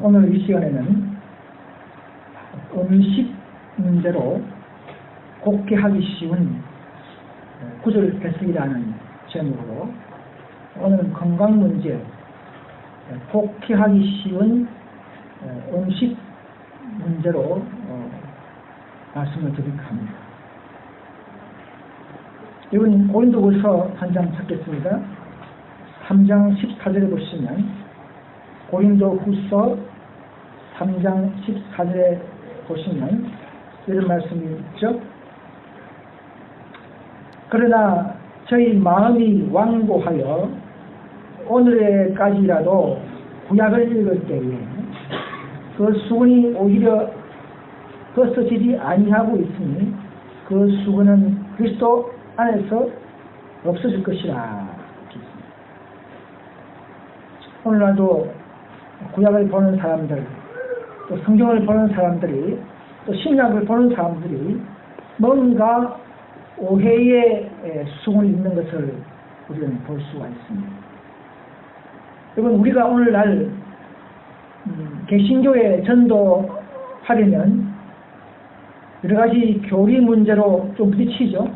오늘 이 시간에는 음식 문제로 곡해하기 쉬운 구절 해석이라는 제목으로 오늘은 건강 문제, 곡해하기 쉬운 음식 문제로 말씀을 드릴까 합니다. 이번 고린도후서 한 장 찾겠습니다. 3장 14절에 보시면 고린도후서 3장 14절에 보시면 이런 말씀이 있죠. 그러나 저희 마음이 완고하여 오늘에까지라도 구약을 읽을 때에 그 수건이 오히려 벗어지지 아니하고 있으니 그 수건은 그리스도 안에서 없어질 것이라. 오늘날도 구약을 보는 사람들, 또 성경을 보는 사람들이, 또 신약을 보는 사람들이 뭔가 오해의 수건이 있는 것을 우리는 볼 수가 있습니다. 여러분, 우리가 오늘날 개신교에 전도하려면 여러 가지 교리 문제로 좀 부딪히죠.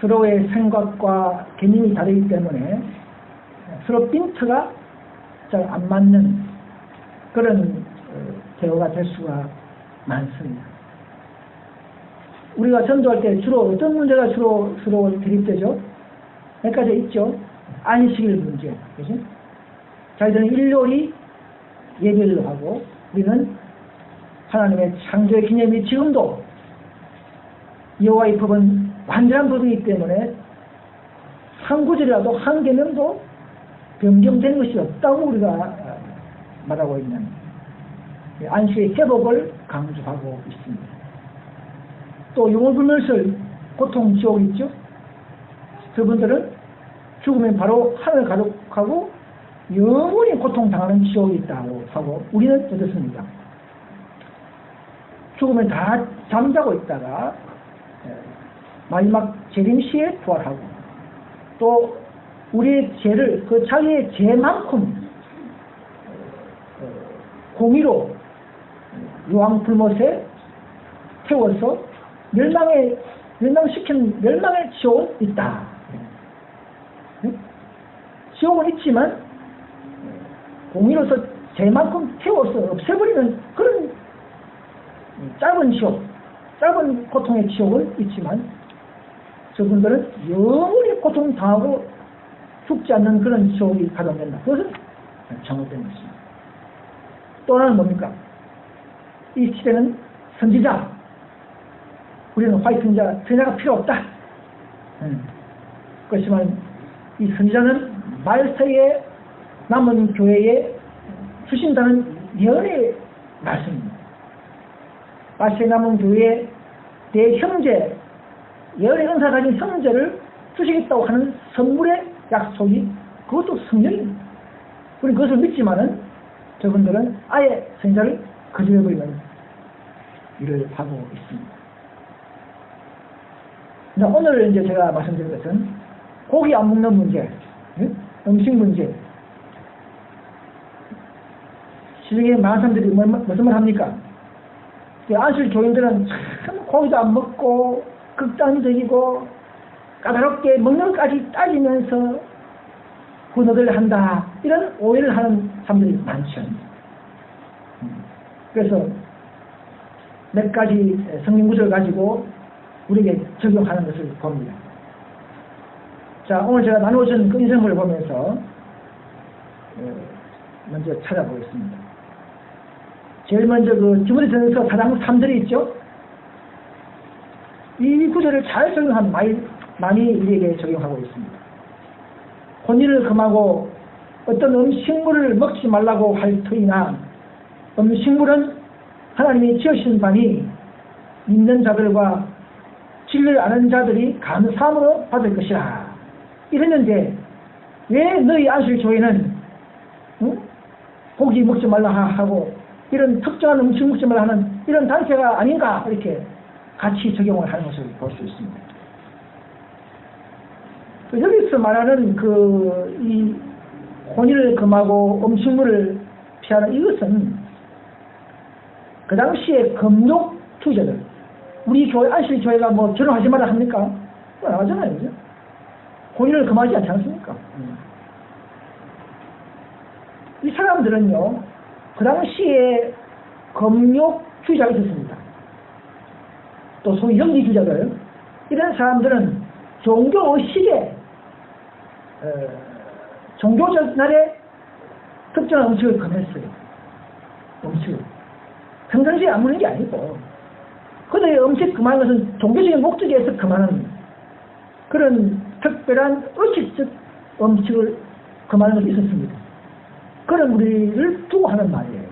서로의 생각과 개념이 다르기 때문에 서로 핀트가 잘 안 맞는 그런 대화가 될 수가 많습니다. 우리가 전도할 때 주로 어떤 문제가 주로 서로 대립되죠? 몇 가지 있죠. 안식일 문제, 그죠? 자기들은 일요일이 예배를 하고 우리는 하나님의 창조의 기념이 지금도 여호와의 법은 완전한 법이기 때문에 한 구절이라도 한 개념도 변경된 것이 없다고 우리가 말하고 있는 안식의 회복을 강조하고 있습니다. 또 용어불멸설 고통 지옥 있죠. 저분들은 죽으면 바로 하늘 가족하고 영원히 고통당하는 지옥이 있다고 하고 우리는 어떻습니까? 죽으면 다 잠자고 있다가 마지막 재림시에 부활하고 또 우리의 죄를 그 자기의 죄만큼 공의로 유황불못에 태워서 멸망시키는 멸망의 지옥은 있다. 지옥은 있지만 공의로서 죄만큼 태워서 없애버리는 그런 짧은 지옥, 짧은 고통의 지옥은 있지만 저분들은 영원히 고통당하고 죽지 않는 그런 지옥이 가동된다. 그것은 잘못된 것입니다. 또 하나는 뭡니까? 이 시대는 선지자, 우리는 화이트인자, 선지자가 필요 없다. 그렇지만 이 선지자는 말세에 남은 교회에 주신다는 예언의 말씀입니다. 말세에 남은 교회에 내 형제, 예언의 은사 가진 형제를 주시겠다고 하는 선물의 약속이 그것도 성령입니다. 우리는 그것을 믿지만은 저분들은 아예 선지자를 거절해버리는 일을 하고 있습니다. 오늘 이제 제가 말씀드린 것은 고기 안 먹는 문제, 음식 문제. 시중에 많은 사람들이 무슨 말 합니까? 안실 교인들은 참 고기도 안 먹고 극단적이고 까다롭게 먹는 것까지 따지면서 훈업을 한다. 이런 오해를 하는 사람들이 많죠. 그래서 몇 가지 성경 구절을 가지고 우리에게 적용하는 것을 봅니다. 자, 오늘 제가 나누어준 그 인생을 보면서 먼저 찾아보겠습니다. 제일 먼저 그 디모데전서 4장 3절이 있죠. 이 구절을 잘 적용한 많이 우리에게 적용하고 있습니다. 혼인을 금하고 어떤 음식물을 먹지 말라고 할 터이나 음식물은 하나님이 지으신 바니 믿는 자들과 진리를 아는 자들이 감사함으로 받을 것이라. 이랬는데 왜 너희 안식 교회는 고기 먹지 말라 하고 이런 특정한 음식 먹지 말라 하는 이런 단체가 아닌가 이렇게 같이 적용을 하는 것을 볼 수 있습니다. 여기서 말하는 이 혼인을 금하고 음식물을 취하는 이것은 그 당시에 금욕주의자들, 우리 교회, 안식교회가 뭐 결혼하지 마라 합니까? 그건 안 하잖아요. 그죠? 혼인을 금하지 않지 않습니까? 이 사람들은요, 그 당시에 금욕주의자가 있었습니다. 또 소위 영리주의자들, 이런 사람들은 종교의식에, 종교적 날에 특정한 음식을 금했어요. 음식을. 평상시에 안 먹는 게 아니고, 그들의 음식 금하는 것은 종교적인 목적에서 금하는 그런 특별한 의식적 음식을 금하는 것이 있었습니다. 그런 우리를 두고 하는 말이에요.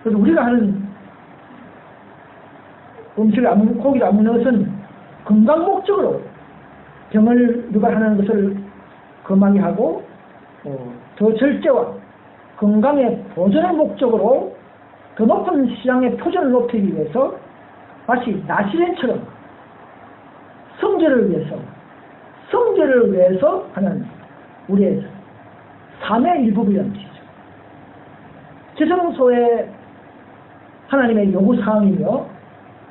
그래서 우리가 하는 음식을 안 먹는, 고기를 안 먹는 것은 건강 목적으로 병을 유발하는 것을 금하게 하고, 더 절제와 건강의 보존의 목적으로 더 높은 시장의 표준을 높이기 위해서 마치 나시렌처럼 성제를 위해서 하는 우리의 삶의 일부분이라는 것이죠. 지성소의 하나님의 요구사항이며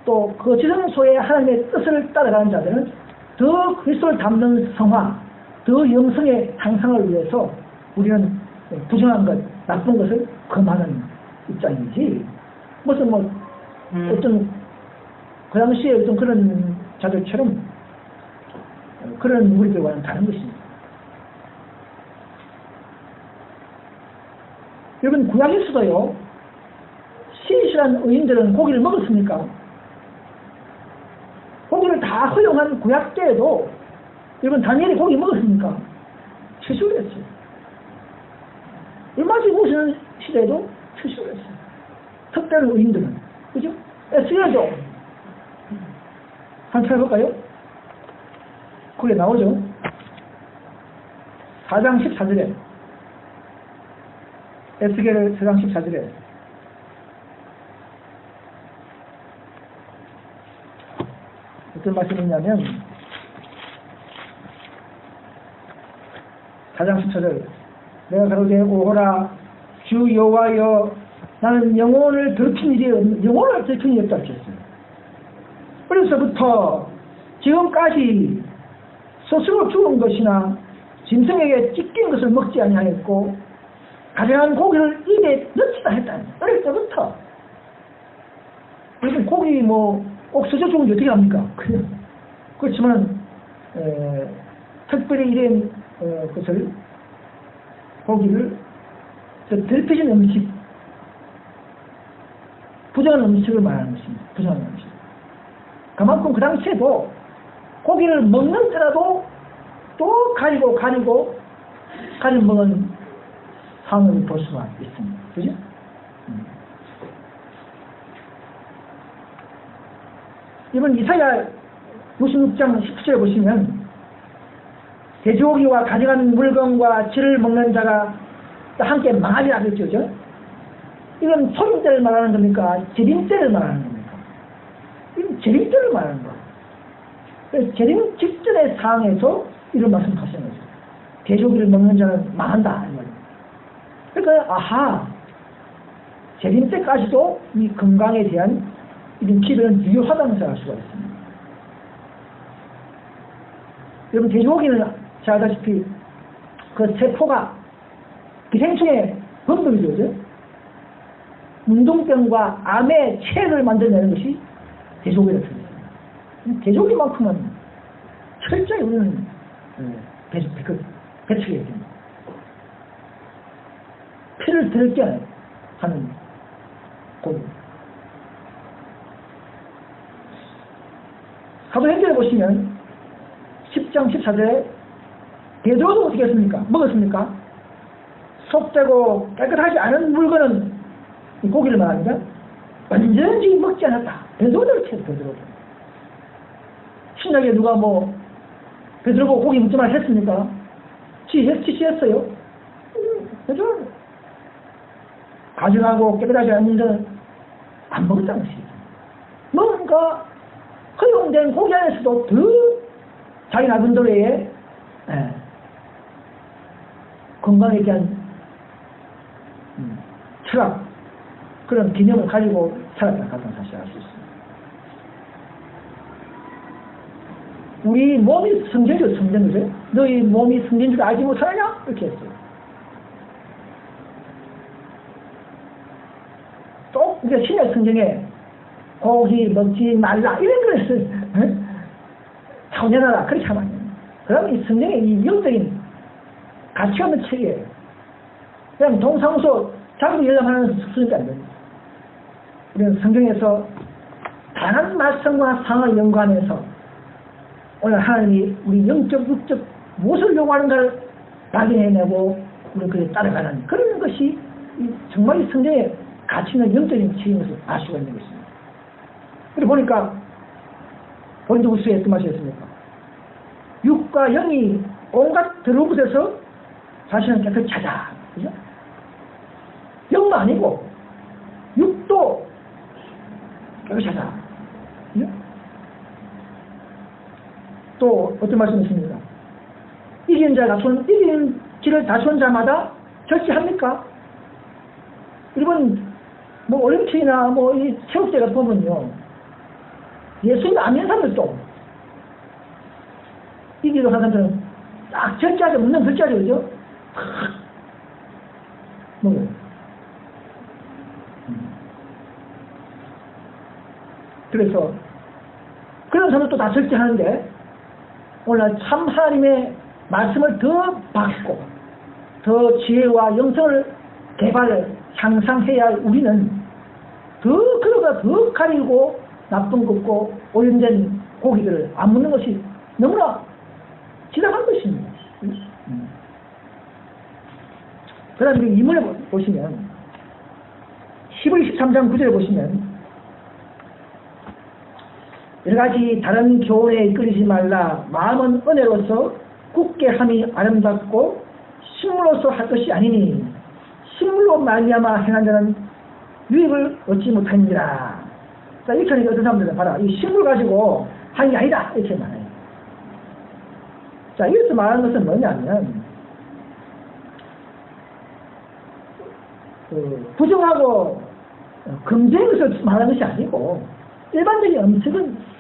또 그 지성소의 하나님의 뜻을 따라가는 자들은 더 그리스도를 담는 성화, 더 영성의 향상을 위해서 우리는 부정한 것, 나쁜 것을 금하는 입장이지, 무슨 뭐 어떤 그 당시에 어떤 그런 자들처럼 그런 우리들과는 다른 것입니다. 여러분, 구약에서도요, 신실한 의인들은 고기를 먹었습니까? 고기를 다 허용한 구약 때에도 여러분, 다니엘이 고기 먹었습니까? 취소를 했어요. 얼마지 무슨 시대에도 취소를 했어요. 특별한 의인들은. 그죠? 에스겔도 한번 찾아볼까요? 그게 나오죠. 4장 14절에 에스겔 4장 14절에 어떤 말씀이 있냐면 4장 14절, 내가 가로되 오호라 주 여호와여, 나는 영혼을 더럽힌 일이 없다 하셨어요. 그래서부터 지금까지 스스로 죽은 것이나 짐승에게 찢긴 것을 먹지 아니하였고 가련한 고기를 입에 넣지도 했다. 어릴 때부터. 요즘 고기 꼭 스쳐 죽은 게 어떻게 합니까? 그렇지만 특별히 이런 것을, 고기를 더럽혀진 음식, 부정한 음식을 말하는 것입니다. 부정한 음식. 그만큼 그 당시에도 고기를 먹는 때라도 또 가리고 먹은 상황을 볼 수가 있습니다. 그죠? 이번 이사야 56장 10절에 보시면 돼지고기와 가져간 물건과 쥐를 먹는 자가 함께 망하리라 그랬죠. 이건 소임때를 말하는 겁니까? 재림때를 말하는 겁니까? 이건 재림때를 말하는 거예요. 그래서 재림 직전의 상황에서 이런 말씀을 하시는 거죠. 돼지고기를 먹는 자는 망한다. 그러니까 재림 때까지도 이 건강에 대한 이런 기별은 유효하다는 생각을 할 수가 있습니다. 여러분, 돼지고기는 잘 알다시피 그 세포가 기생충의 범벅이죠. 문둥병과 암의 체를 만들어내는 것이 돼지고기라고 합니다. 돼지고기만큼은 철저히 우리는 배척해야 됩니다. 피를 들게 하는 고기. 사도행전에 보시면 10장 14절에 베드로도 어떻게 했습니까? 먹었습니까? 속되고 깨끗하지 않은 물건은 이 고기를 말합니다. 완전히 먹지 않았다. 베드로를 채 베드로도. 신약에 누가 베드로 보고 고기 먹지 말라 했습니까? 지시했어요. 베드로 가증하고 깨끗하지 않은 물건은 안 먹었다는 것이죠. 뭔가 허용된 고기 안에서도 더 자기 나름대로의 건강에 대한 철학, 그런 개념을 가지고 살았다는 것을 사실 알 수 있습니다. 우리 몸이 성전이죠, 성전이죠. 너희 몸이 성전인 줄 알지 못하느냐? 이렇게 했어요. 또 우리가 신약 성경에 고기 먹지 말라 이런 것을 청년하라 그렇게 하면 안 돼요. 그러면 이 성경의 이 영적인 가치 없는 책이에요. 그냥 동사무소 자꾸 열람하는 수준이 안 됩니다. 우리는 성경에서 다양한 말씀과 상황을 연구하면서 오늘 하나님이 우리 영적, 육적 무엇을 요구하는가를 발견해내고 우리는 그에 따라가는 그런 것이 정말 이 성경의 가치 있는 영적인 책인 것을 알 수가 있는 것입니다. 그리고 보니까 본도후서에 어떤 말이 있습니까? 육과 영이 온갖 더러운 곳에서 자신을 깨끗이 찾아. 그죠? 영도 아니고 육도 깨끗이 찾아. 그죠? 또 어떤 말씀이 있습니까? 이기는 길을 다투는 자마다 절제합니까? 일본 올림픽이나 이 체육대회 보면요, 예수님 안 믿는 사람들도 이기로 하는 사람들은 딱 절제하죠. 묻는 절제하죠. 그죠? 뭐요? 그래서 그런 사람들도 다 절제하는데 오늘 참 하나님의 말씀을 더 받고 더 지혜와 영성을 향상해야 할 우리는 그러다 더 가리고 나쁜 것고 오염된 고기들을 안 먹는 것이 너무나 지나간 것입니다. 그 다음에 이문에 보시면 13장 9절에 보시면 여러가지 다른 교훈에 이끌리지 말라. 마음은 은혜로서 굳게 함이 아름답고 식물로서 할 것이 아니니 식물로 말미암아 행한 자는 유익을 얻지 못하니라. 자, 이렇게 하니까 어떤 사람들은 봐라, 이 식물 가지고 하는 게 아니다 이렇게 말해요. 자, 이것서 말하는 것은 뭐냐면 부정하고 금지의 것을 말하는 것이 아니고 일반적인 음식은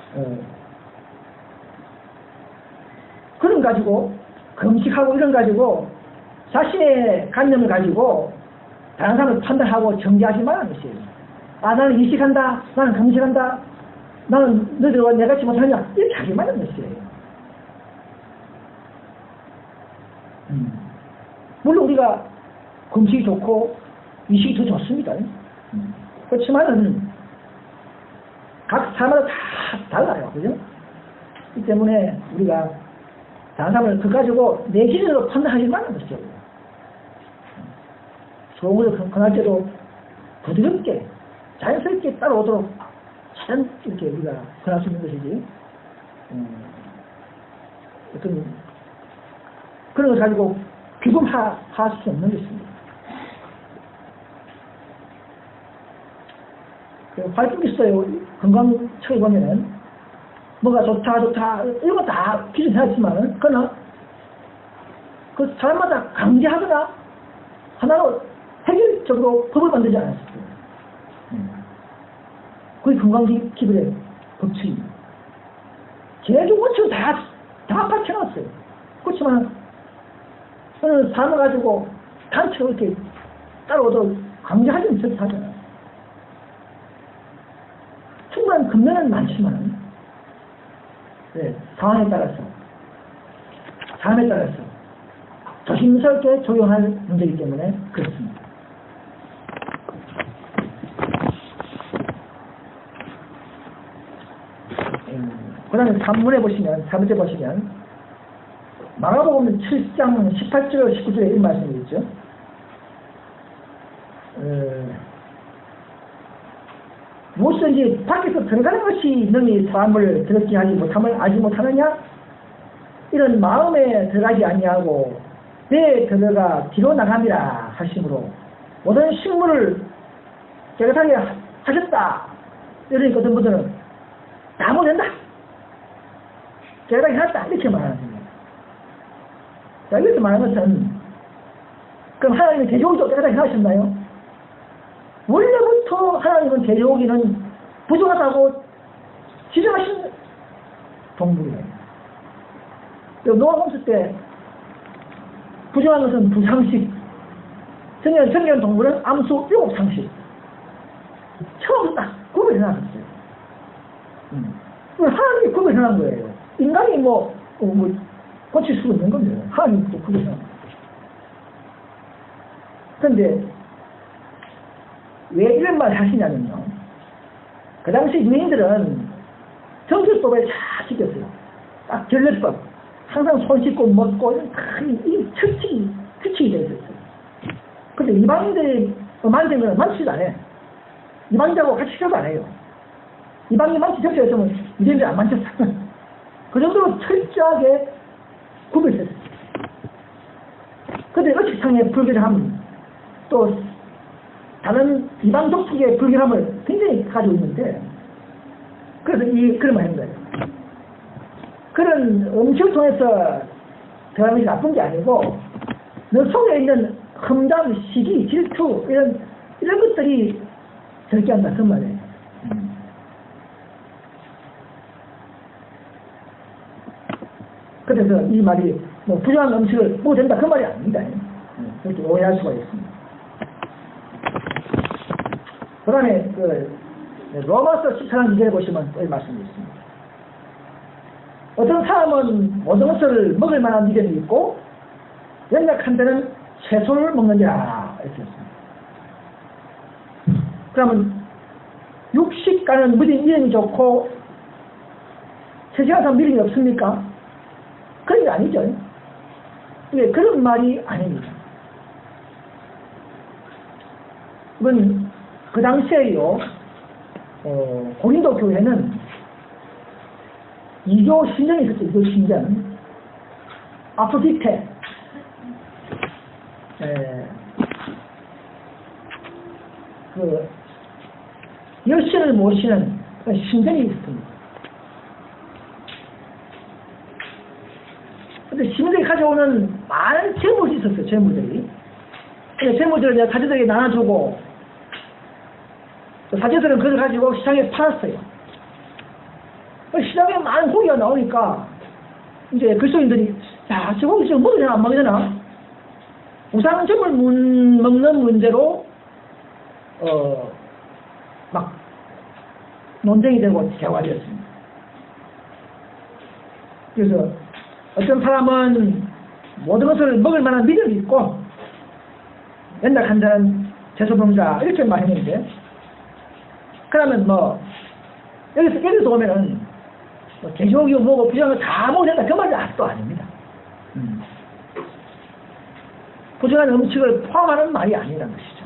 그런 가지고 금식하고 이런 가지고 자신의 관념을 가지고 다른 사람을 판단하고 정죄하지 말라는 것이에요. 아, 나는 이식한다, 나는 금식한다, 나는 너희들과 내가 같이 못하냐 이렇게 하지 말라는 것이에요. 물론 우리가 금식이 좋고 이식이 더 좋습니다. 그렇지만은 각 사람마다 다 달라요. 그죠? 이 때문에 우리가 다른 사람을 그 가지고 내 기준으로 판단하지 말라는 것이죠. 소음을 권할 때도 부드럽게 자연스럽게 따라오도록 이렇게 우리가 권할 수 있는 것이지 어떤 그런 걸 가지고 규범할 수 없는 것입니다. 활동이 있어요. 건강청에 보면은 뭐가 좋다 이런 거 다 기준해야지만 그러나 그 사람마다 강제하거나 하나로 해결적으로 법을 만들지 않았어요. 그게 건강기술의 법칙입니다. 제주 원칙을 다 밝혀놨어요. 그렇지만 어느 사람을 가지고 단체로 이렇게 따라오도록 강제하지는 절대 하잖아요. 충분한 근면은 많지만 상황에 따라서 조심스럽게 적용할 문제이기 때문에 그렇습니다. 그 다음에 3문에 보시면 4번째 보시면 마가복음 7장 18절 19절에 이런 말씀이 있죠. 무엇이든지 밖에서 들어가는 것이 너희 사람을 더럽게 하지 못함을 알지 못하느냐? 이런 마음에 들어가지 아니하고 내 들어가 뒤로 나감이라 하심으로 모든 식물을 깨끗하게 하셨다. 이러니까 어떤 분들은 다 못된다. 깨끗하게 해놨다. 이렇게 말하는 겁니다. 자, 여기서 말하는 것은 그럼 하나님이 돼지고기도 깨끗하게 하셨나요? 원래부터 하나님은 돼지고기는 부정하다고 지정하신 동물이에요. 노아홍수 때 부정한 것은 부상식, 정년 동물은 암수 7상식. 처음 딱 구별해놨어요. 하나님이 구별해놓은 거예요. 인간이 고칠 수 없는 겁니다. 하나님이 또 구별해놓은 거예요. 그런데 왜 이런 말을 하시냐면요. 그 당시 유대인들은 정술법에 잘 지켰어요. 딱 결례법. 항상 손 씻고 먹고 이 규칙이 되어 있었어요. 근데 이방인들이 만지면 만지지도 안 해요. 이방인들하고 같이 식사도 안 해요. 이방인 만지 적셔였으면 유대인들이 안 만졌어요. 그 정도로 철저하게 구별했어요. 그런데 의식상의 불결함, 또 다른 이방 족속의 불결함을 굉장히 가지고 있는데, 그래서 그런 말 하는 거예요. 그런 음식을 통해서 대하는 것이 나쁜 게 아니고, 너 속에 있는 험담, 시기, 질투, 이런 것들이 적게 한다, 그 말이에요. 그래서 이 말이 부정한 음식을 먹어도 된다, 그 말이 아닙니다. 그렇게 오해할 수가 있습니다. 그 다음에 로마서 14장 2절에 보시면 이 말씀이 있습니다. 어떤 사람은 모든 것을 먹을 만한 미련이 있고 연약한 데는 채소를 먹느니라 이렇게 했습니다. 그러면 육식과는 미련이 좋고 채식하는 미련이 없습니까? 그런 게 아니죠. 예, 그런 말이 아닙니다. 이건 그 당시에요, 고린도 교회는 이교 신전이 있었죠. 이교 신전. 아프디테, 여신을 모시는 신전이 있습니다. 근데 시민들이 가져오는 많은 재물이 있었어요. 재물들이. 재물들을 사제들에게 나눠주고, 사제들은 그걸 가지고 시장에 팔았어요. 시장에 많은 고기가 나오니까 이제 그리스도인들이 야, 저 고기 지금 먹으려나 안 먹으려나? 우상점을 먹는 문제로 막 논쟁이 되고 대화가 되었습니다. 그래서 어떤 사람은 모든 것을 먹을 만한 믿음이 있고 연약한 자는 재소병자 이렇게 말했는데, 그러면 여기서 오면은 돼지고기 뭐고 부정한 거 다 먹어도 된다 그 말이 또 아닙니다. 부정한 음식을 포함하는 말이 아니라는 것이죠.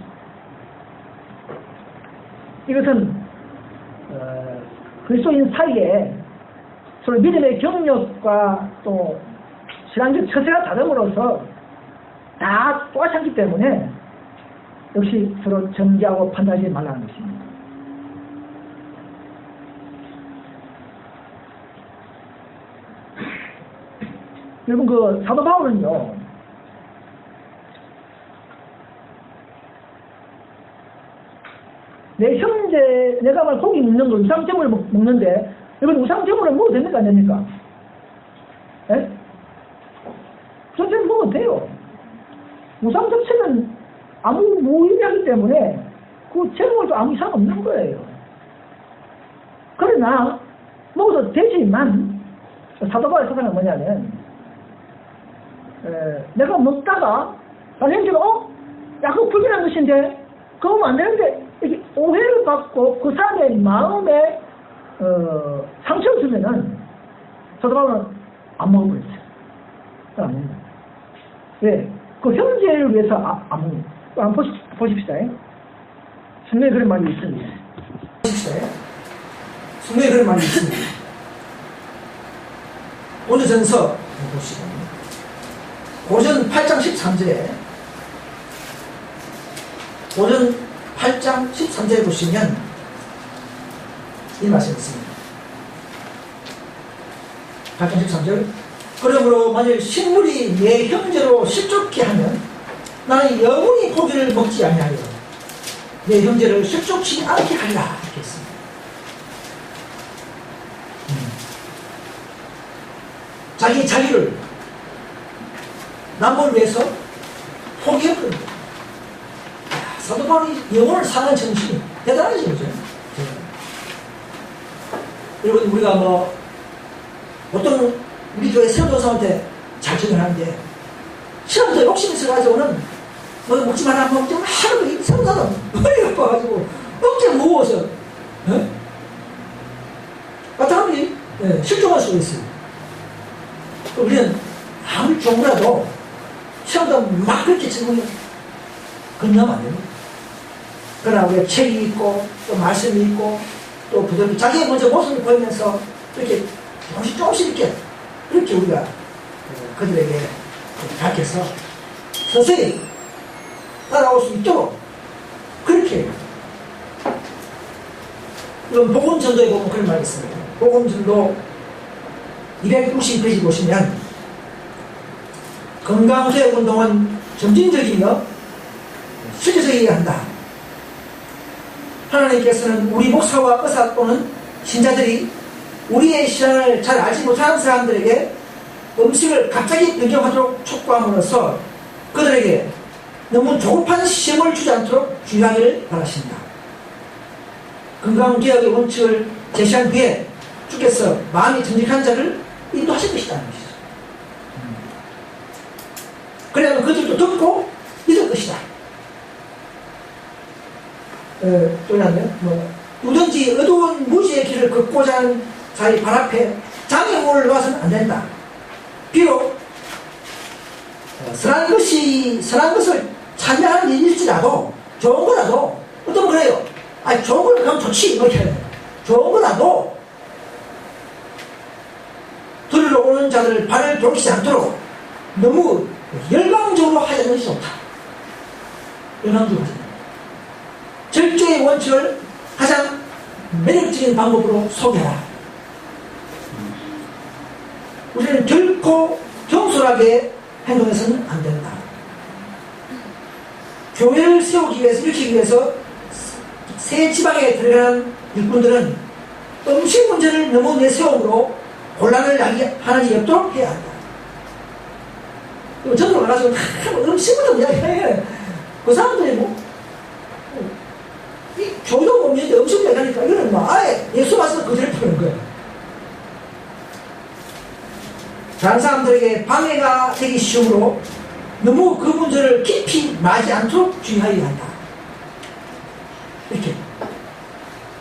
이것은 그리스도인 사이에 서로 믿음의 경력과 또 신앙적 처세가 다름으로써 다 똑같지 않기 때문에 역시 서로 정죄하고 판단하지 말라는 것입니다. 여러분 사도 바울은요, 내 형제 내가 말 고기 먹는 걸 우상제물을 먹는데 여러분 우상제물을 먹어도 됩니까 안 됩니까? 예? 우상제물 먹어도 돼요. 우상 자체는 아무 무의미하기 때문에 그 제물도 아무 이상 없는 거예요. 그러나 먹어도 되지만 사도 바울의 사상은 뭐냐면 내가 먹다가 다른 형제가 야 그거 불결한 것인데 그거 먹으면 안 되는데 이렇게 오해를 받고 그 사람의 마음에 상처를 주면은 사도 바울은 안 먹어버렸어요. 안 먹는다. 왜? 그 형제를 위해서 안 먹는다. 한번 보십시다. 성경에 그런 말이 있습니다. 보십시다. 성경에 그런 말이 있습니다. 고전서 보시면 고전 8장 13절에 고전 8장 13절에 보시면 이 말씀이 있습니다. 8장 13절 그러므로 만일 식물이 내 형제로 실족케 하면 나는 영원히 고기를 먹지 아니하여 내 형제를 실족치 않게 하리라 이렇게 했습니다. 자기 자기를 남을 위해서 포기했거든요. 사도 바울이 영혼을 사는 정신이 대단하죠, 그죠? 여러분, 우리가 뭐 어떤 우리 교회 세워도사한테 잘 적용하는데 시험부터 욕심 있어가지고는 뭐 먹지 마라 먹지 마라 하루 이 세워도사는 머리가 아파가지고 어깨 무거워서 마땅하면 실종할 수가 있어요. 우리는 아무리 좋은 거라도 시험도 막 그렇게 적응이 건너면 안 됩니다. 그러나 우리가 책이 있고 또 말씀이 있고 또 부드럽게 자기의 먼저 모습을 보이면서 이렇게 조금씩 이렇게 우리가 그들에게 가르쳐서 서서히 따라올 수 있도록 그렇게 해요. 이건 복음전도에 보면 그런 말이 있습니다. 복음전도 260페이지 보시면 건강개혁운동은 점진적이며 실제적이어야 한다. 하나님께서는 우리 목사와 의사 또는 신자들이 우리의 신앙을 잘 알지 못하는 사람들에게 음식을 갑자기 변경하도록 촉구함으로써 그들에게 너무 조급한 시험을 주지 않도록 주의하기를 바라신다. 건강개혁의 원칙을 제시한 뒤에 주께서 마음이 정직한 자를 인도하실 것이라는 것이죠. 그래야 그들도 듣고 믿을 것이다. 또 하나는 누든지 어두운 무지의 길을 걷고자 하는 자의 발 앞에 장애물을 놓아서는 안 된다. 비록 선한 것을 찬양하는 일일지라도 좋은 거라도 어떤 그래요. 아니 좋은 걸 그럼 좋지 이렇게 해야 돼. 좋은 거라도 들으러 오는 자들을 발을 돌리지 않도록 너무 열광적으로 하자는 것이 좋다. 열광적으로 하자. 절제의 원칙을 가장 매력적인 방법으로 소개하라. 우리는 결코 경솔하게 행동해서는 안 된다. 교회를 세우기 위해서, 일으키기 위해서 새 지방에 들어가는 일꾼들은 음식 문제를 너무 내세움으로 곤란을 하나님 없도록 해야 한다. 저도 가가지고 음식부터 이야기해. 그 사람들이 이 교도 못 믿는데 음식 얘기하니까 이거는 아예 예수 말씀 그대로 푸는 거예요. 다른 사람들에게 방해가 되기 쉬우므로 너무 그 문제를 깊이 말하지 않도록 주의하여야 한다. 이렇게.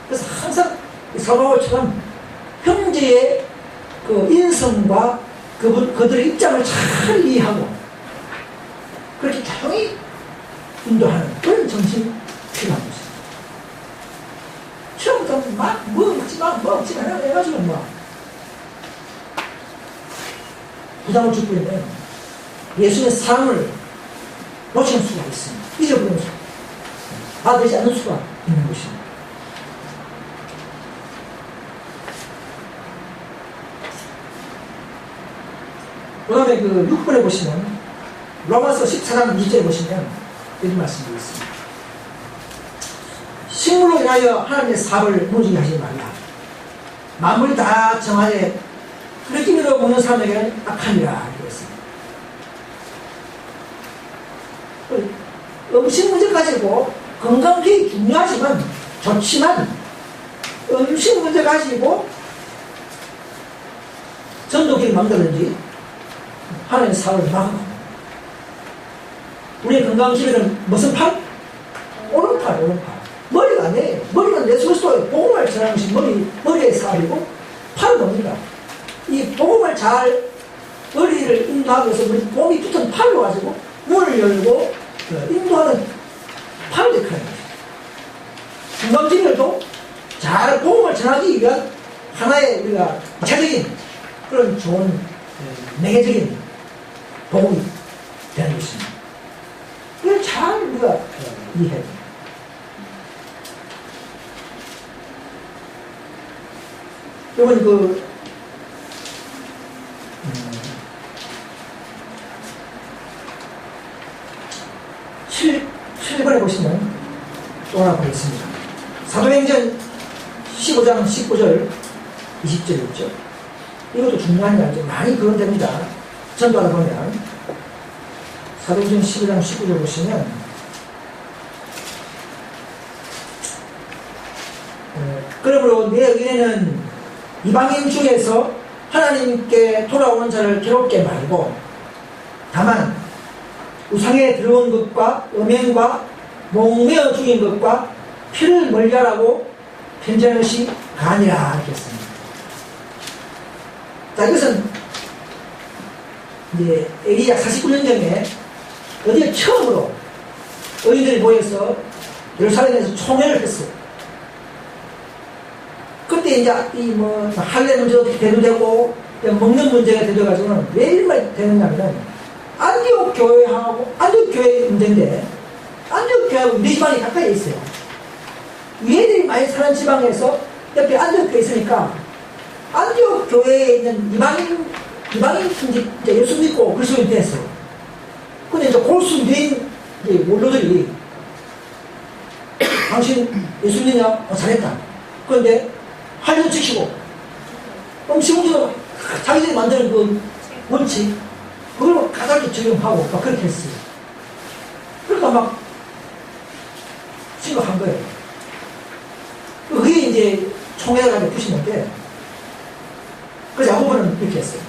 그래서 항상 사도처럼 형제의 그 인성과 그들의 입장을 잘 이해하고 그렇게 조용히 인도하는 그런 정신이 필요한 것입니다. 처음부터 막 먹지 마 해가지고 부담을 주고 있는 예수의 사랑을 놓치는 수가 있습니다. 잊어버리는 수가 받아들이지 않는 수가 있는 것입니다. 그 다음에 그 6번에 보시면 로마서 14장 2절에 보시면 이런 말씀이 있습니다. 식물로 인하여 하나님의 사업을 무지하게 하지 말라. 만물이 다 정하되 그릇기로 먹는 사람에게는 악하니라. 이랬습니다. 음식 문제 가지고 건강계획이 중요하지만 좋지만 음식 문제 가지고 전도기를 만드는지 하나님의 사업을 막아가고 우리의 건강기획은 무슨 팔? 오른팔. 머리가 아니에요. 머리는 내 스스로의 복음을 전하는 것이 머리의 사업이고 팔은 뭡니까? 이 복음을 잘 머리를 인도하기 위해서 몸이 붙은 팔로 가지고 문을 열고 인도하는 팔을 역할을 합니다. 건강기획도 잘 복음을 전하기 위한 하나의 우리가 구체적인 그런 좋은 매개적인 복음이 되는 것입니다. 그걸 잘 우리가 이해해야 됩니다. 여러분 1번에 보시면 또 하나 보겠습니다. 사도행전 15장 19절 20절 있죠. 이것도 중요한 이야기죠. 많이 거론됩니다. 전도하다 보면 사도행전 15장 19절 보시면 그러므로 내 은혜는 이방인 중에서 하나님께 돌아오는 자를 괴롭게 말고 다만 우상에 들어온 것과 음행과 목매어 죽인 것과 피를 멀리하라고 편지하는 것이 아니라 이렇게 했습니다. 자, 이것은 이제 약 49년 전에 어디에 처음으로 의인들이 모여서 예루살렘에서 총회를 했어요. 그때 이제 이 뭐 할례 문제도 대두되고 먹는 문제가 대두돼가지고는 왜 이런 말이 되느냐면 안디옥 교회하고 안디옥 교회 문제인데 안디옥 교회하고 우리 집안이 가까이 있어요. 얘들이 많이 사는 지방에서 옆에 안디옥 교회 있으니까 안디옥 교회에 있는 이방인 이제 예수 믿고 그리스도인 됐어요. 근데 이제 골수 유대인 원로들이 당신 예수 믿냐? 잘했다. 그런데 할례도 지키고 음식 문제도 자기들이 만드는 그 원칙 그걸 까다롭게 적용하고 막 그렇게 했어요. 그러니까 막 심각한 거예요. 그게 이제 총회를 하게 부시는데 그래서 야고보는 이렇게 했어요.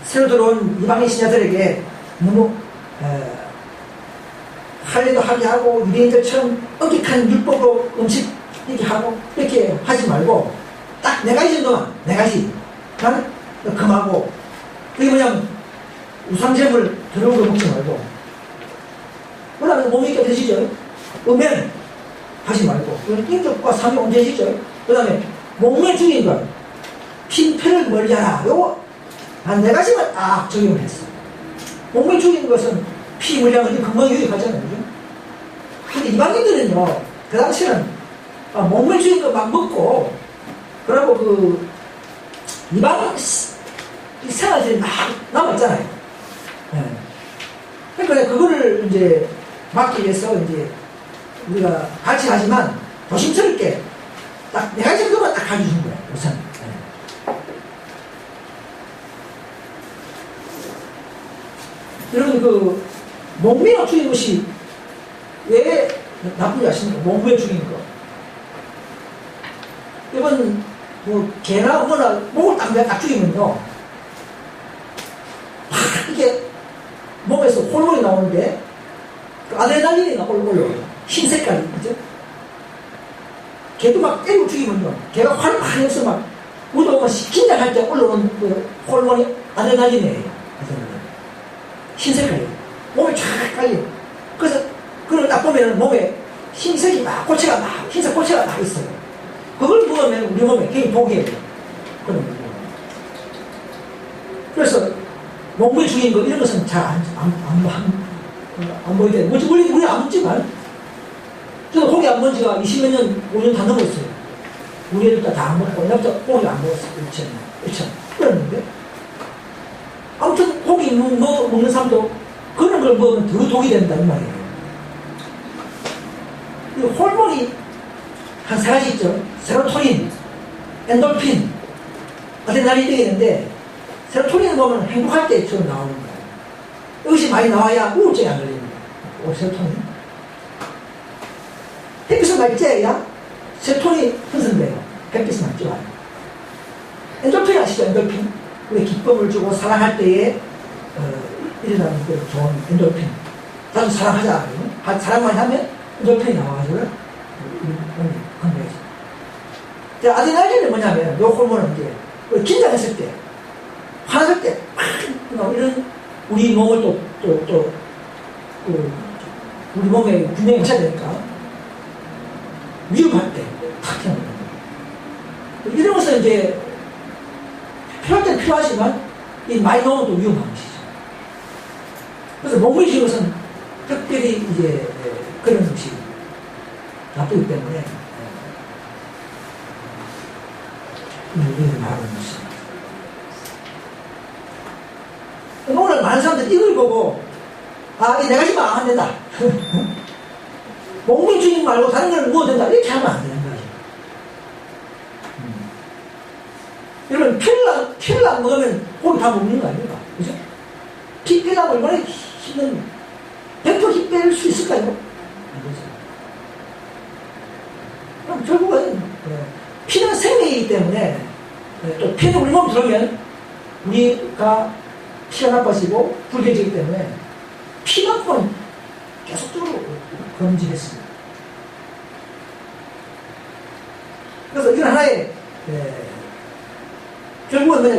새로 들어온 이방인 신자들에게 너무 할례도 하게 하고 유대인들처럼 엄격한 율법으로 음식 이렇게 하고 이렇게 하지 말고 딱 4가지 정도만 4가지만 금하고 그게 뭐냐면 우상제물 더러운 거 먹지 말고 그 다음에 몸이 깨끗해지죠. 음행 하지 말고 인격과 삶이 온전해지죠. 그 다음에 목매 죽인 것 핀패를 멀리하라. 요거 한 4가지만 딱 적용을 했어요. 목매 죽인 것은 피 멀리하면 건강에 유익하잖아요. 그죠? 근데 이방인들은요 그 당시에는 목매 죽인 거 막 먹고 그러고 그 이방 생활들이 막 남았잖아요. 네. 그러니까 그거를 이제 막기 위해서 이제 우리가 같이 하지만 조심스럽게 딱 4가지 정도만 딱 가져주는 거예요. 우선. 네. 여러분 그 목매어 죽인 것이 왜 나쁜지 아십니까? 목매어 죽인 거. 이번 뭐 개나 뭐나 목을 딱 죽이면요 막 이게 몸에서 호르몬이 나오는데 그 아드레날린이 올라요. 흰 색깔이 그죠? 개도 막 때리고 죽이면요 개가 화를 많이 내서 막 우리가 뭐 긴장할 때 올라오는 그 호르몬이 아드레날린이에요. 흰 색깔이에요. 몸에 쫙 깔려. 그래서 그걸 딱 보면 몸에 흰색이 막 골체가 막 흰색 골체가 막 있어요. 그걸 먹으면 우리 몸에 굉장히 독이에요. 그래서 목매 죽인 거 이런 것은 잘 안 보이게 돼요. 우리 안 먹지만 저도 고기 안 먹은 지가 20몇 년, 5년 다 넘었어요. 우리 애들 다 안 먹고 나부터 고기 안 먹었어요. 그렇죠. 그랬는데 아무튼 고기 먹는 사람도 그런 걸 먹으면 더 독이 된다 이 말이에요. 이 호르몬이 한 3가지 있죠. 세로토닌, 엔돌핀, 아드레날린이 있는데 세로토닌을 보면 행복할 때 좀 나오는 거예요. 이것이 많이 나와야 우울증이 안 걸립니다. 세로토닌. 햇빛을 많이 쬐야 세로토닌이 형성돼요. 햇빛을 많이 쬐요. 엔돌핀 아시죠? 엔돌핀. 우리 기쁨을 주고 사랑할 때에 일어나는 그 좋은 엔돌핀. 나도 사랑하자. 사랑만 하면 엔돌핀이 나와가지고 건강해져. 아드레날린은 뭐냐면, 요 호르몬은 이제, 긴장했을 때, 화났을 때, 이런, 우리 몸을 우리 몸에 균형이 맞춰야 되니까, 위협할 때, 탁 튀어나오는 거예요. 이런 것은 이제, 필요할 때는 필요하지만, 이 많이 넣으면 또 위험한 것이죠. 그래서 몸을 지은 것은 특별히 이제, 그런 것이 나쁘기 때문에, 말하는 것입니다. 오늘 많은 사람들이 이걸 보고 이 네 가지만 안 된다. 목물 주인 말고 다른 걸 먹어도 된다. 이렇게 하면 안 되는 거죠. 여러분, 피를 안 먹으면 고기 다 먹는 거 아닙니까? 그죠? 피 빼려고 얼마나 힘은 100% 뺄 수 있을까요? 안 되죠. 그럼 결국은 피는 생명이기 때문에 또 피는 우리 몸 들어오면 우리가 피가 나빠지고 붉게지기 때문에 피만큼은 계속적으로 검진했습니다. 그래서 이건 하나의 결국은 뭐냐,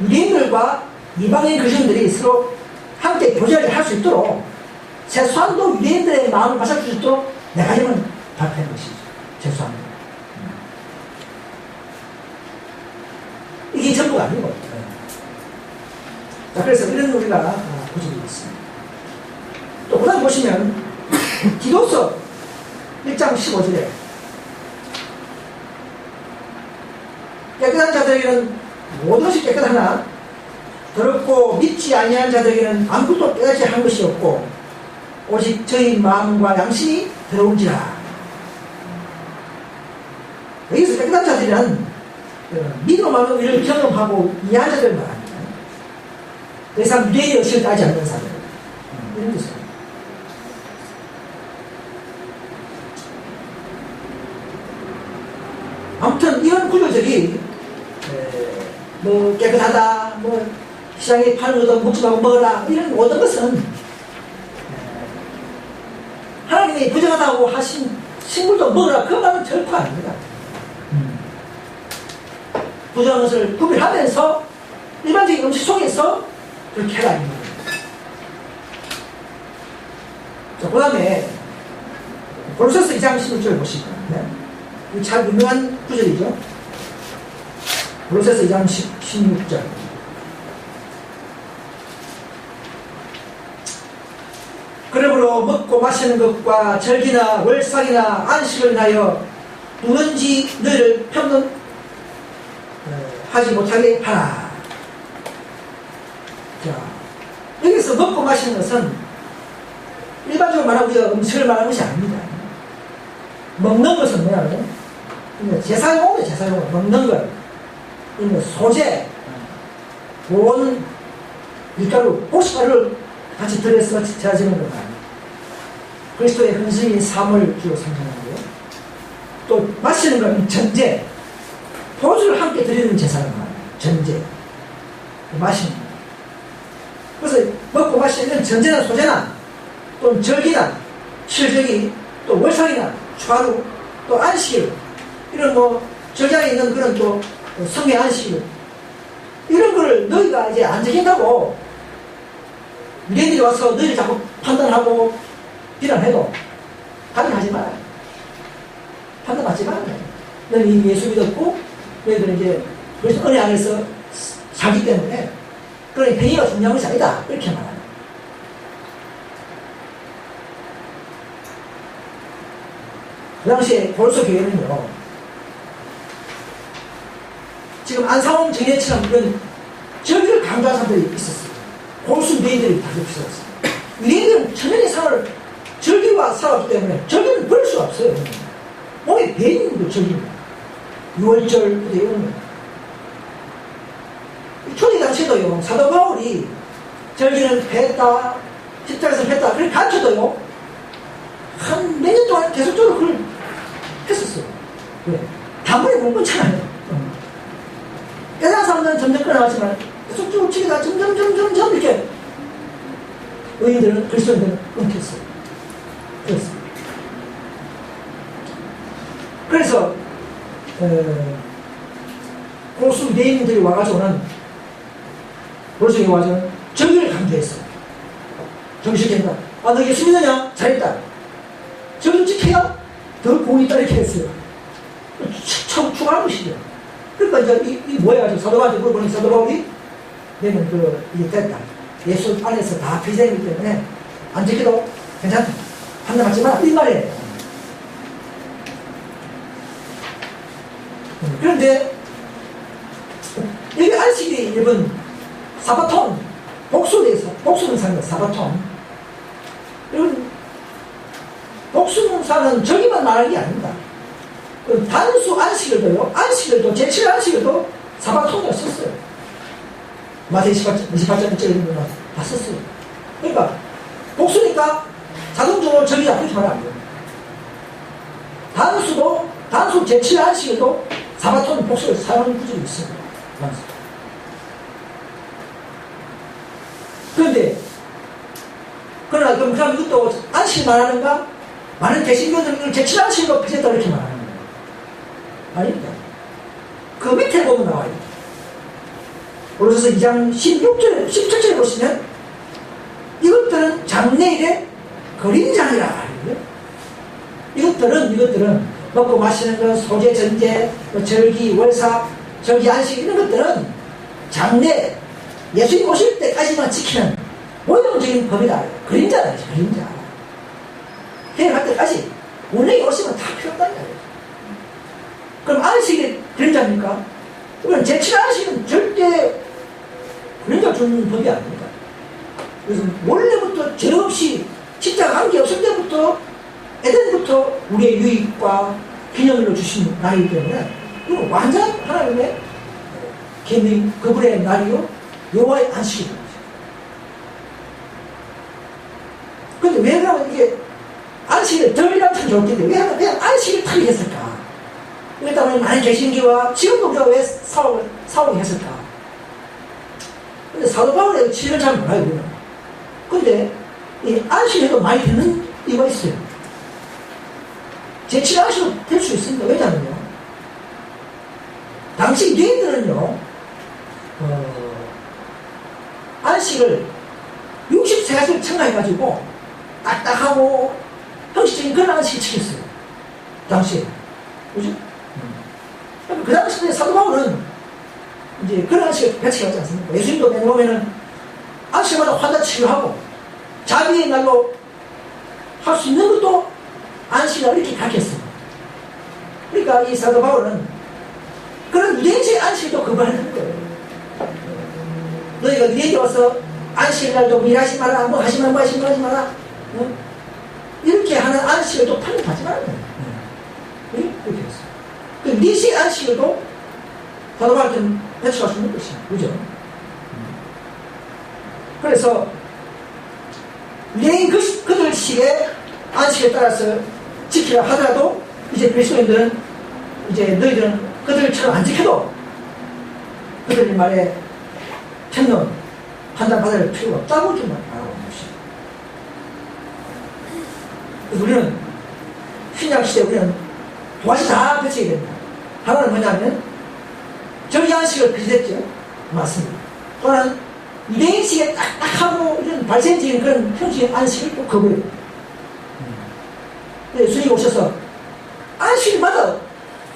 유대인들과 이방인 그리스도인들이 서로 함께 교제를 할 수 있도록 최소한도 유대인들의 마음을 맞춰줄 수 있도록 네 가지만 발표한 것이죠. 최소한도. 이게 전부가 아니고. 자, 그래서 이런 우리가 고집이 있습니다. 또 그 다음 보시면 디도서 1장 15절에 깨끗한 자들에게는 모든 것이 깨끗하나 더럽고 믿지 아니한 자들에게는 아무것도 깨끗이 한 것이 없고 오직 저희 마음과 양심이 더러운지라. 여기서 깨끗한 자들은 믿음으로 이를 경험하고 이해한 자들 말합니다. 더 이상 유대인의 의식을 따지 않는 사람, 이런 뜻입니다. 아무튼 이런 구조들이 뭐 깨끗하다, 뭐 시장에 파는 것도 먹지 말고 먹어라, 이런 모든 것은 하나님이 부정하다고 하신 식물도 먹으라, 그 말은 결코 아닙니다. 부정한 것을 구별하면서 일반적인 음식 속에서 그렇게 해라, 이 말입니다. 자, 그 다음에 골로새서 2장 16절 보시면 이 잘 유명한 구절이죠. 골로새서 2장 16절. 그러므로 먹고 마시는 것과 절기나 월삭이나 안식을 인하여 누군지 너희를 편론하지 못하게 하라. 자, 여기서 먹고 마시는 것은 일반적으로 말하고 우리가 음식을 말하는 것이 아닙니다. 먹는 것은 뭐냐면 제사용이에요. 제사용. 먹는 것. 소재, 돈, 밀가루, 고춧가루를 같이 들여서 제사지는 것 아니에요. 그리스도의 근성인 삶을 주로 상징하고요. 또 마시는 건 전제, 포주를 함께 드리는 제사를 말해요. 전제, 마시는 거. 그래서 먹고 마시는 전제나 소제나 또 절기나 칠절기 또 월삭이나 추하루 또 안식 이런 뭐 절장에 있는 그런 또 성의 안식 이런 거를 너희가 이제 안 지킨다고 유대인들이 와서 너희를 자꾸 판단하고 비난해도 가능하지 말아요. 판단하지 말아요. 너는 이미 예수 믿었고 너희들은 이제 그래서 은혜 안에서 살기 때문에 그러니 행위가 중요한 것이 아니다. 이렇게 말해요. 그 당시에 골로새 교회는요, 지금 안상홍 정예처럼 이런 절기를 강조한 사람들이 있었어요. 골수 유대인들이 다들 있었어요. 유대인들은 천년의 삶을 절기와 살았기 때문에 절기는 버릴 수가 없어요. 몸에 배있는 거 절기입니다. 6월절, 이런 거. 초대 당시에도요, 사도 바울이 절기는 했다, 십자가에서 했다, 그렇게 가르쳐도요, 한 몇 년 동안 계속적으로 그걸 했었어요. 왜? 단번에 못 끊잖아요. 깨달은 사람들은 점점 끊어가지만 계속적으로 치기가 점점 이렇게 의인들은, 그리스도인들은 끊겼어요. 그랬어요. 그래서 고수 유대인들이 와가지고는 골로새에 와서 절기를 강조했어요. 정식했다. 너 예수 믿느냐? 잘했다. 절기 지켜야 더 공이 있다 이렇게 했어요. 추가한 것이죠. 그러니까 이제 이 뭐야? 사도바울한테 물어보니 사도 바울이 내는 이게 됐다. 예수 안에서 다 피제이기 때문에 안 지켜도 괜찮다. 판단 받지 마라. 이 말이에요. 그런데 여기 안식일이 일본 사바톤 복수에서 복수는 사는 사바톤 복수사는 저기만 말하는 게 아닙니다. 그 단수 안식일도요, 안식일도, 제7 안식일도 사바토니가 썼어요. 마태이 28장 1절에 보면 다 썼어요. 그러니까, 복수니까 자동적으로 저기다 그렇게 말하면 안 돼요. 단수 제7 안식일도 사바토니 복수를 사용하는 구절이 있어요. 그러나 그럼 이것도 안식일 말하는가? 많은 개신교들은 이걸 제7 안식일로 폐지했다 이렇게 말하는 거예요. 아닙니다. 그 밑에 보면 나와요. 그래서 2장 16절, 17절에 보시면 이것들은 장래일의 그림자니라. 이것들은 먹고 마시는 것, 소재, 전제, 절기, 월사, 절기, 안식 이런 것들은 장래 예수님 오실 때까지만 지키는 모형적인 법이다. 그림자다. 그림자. 해갈 때까지 운명이 오시면 다 필요 없다는 거예요. 그럼 안식이 그림자입니까? 그러면 제7 안식은 절대 그림자 주는 법이 아닙니다. 그래서 원래부터 죄 없이 십자가 관계 없을 때부터 에덴부터 우리의 유익과 기념일로 주신 날이기 때문에 이건 완전 하나님의 계명, 그분의 날이요 여호와의 안식입니다. 그런데 왜 그러면 이게 안식을 덜이라면 참 좋을 텐데 왜 하면 그냥 안식을 탁 했을까? 그렇다면 많은 개신교와 지금도 우리가 왜 싸우게 했을까? 근데 사도 바울의 진리를 잘 몰라요, 우리는. 근데 이 안식에도 많이 되는 이유가 있어요. 제7 안식도 될 수 있습니다. 왜냐면요, 당시 유대인들은요, 안식을 60세까지 청가해가지고 딱딱하고 형식적인 그런 안식을 지켰어요. 당시에. 그죠? 그 당시에 사도 바울은 이제 그런 안식을 배치하지 않습니까? 예수님도 내놓으면은 안식마다 환자 치료하고 자비의 날로 할 수 있는 것도 안식을 이렇게 가르쳤습니다. 그러니까 이 사도 바울은 그런 유대인식 안식도 거부하는 거예요. 너희가 유대인이 와서 안식일 날도 일하지 마라, 뭐 하지 마라, 뭐 하지 마라, 어? 이렇게 하는 안식을 또 탄압하지 말아야 돼요. 그렇게 했어요. 그 니식 안식을도 사도 바울은 배치할 수 있는 것이죠. 그죠? 그래서 유대인 그들 식의 안식에 따라서 지키라 하더라도 이제 그리스도인들은 이제 너희들은 그들처럼 안 지켜도 그들의 말에 편론 판단받을 필요가 없다고 좀 말하고 있습니다. 우리는 신약시대에 우리는 두 가지 다 배치게 됩니다. 하나는 뭐냐면 절기 안식을 폐지했죠. 맞습니다. 또 하나는 유대인식에 딱딱하고 이런 발생적인 그런 형식의 안식을 또 거부해요. 예수님이 오셔서 안식일마다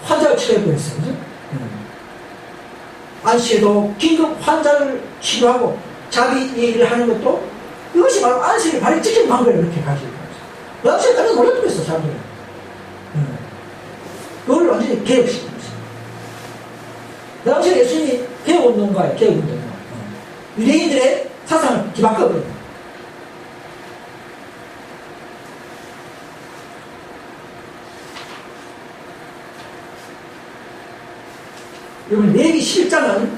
환자를 치료해버렸어요. 그죠? 안식에도 긴급 환자를 치료하고 자비 얘기를 하는 것도 이것이 바로 안식을 발휘 지키는 방법을 이렇게 가지고 있어요. 그 당시에 깜짝 놀랐겠어, 사람들은. 그걸 완전히 개혁시킨 것입니다. 그 당시에 예수님이 개혁운동가예요, 개혁운동가. 유대인들의 사상을 뒤바꿔버려요. 여러분, 레위 11장은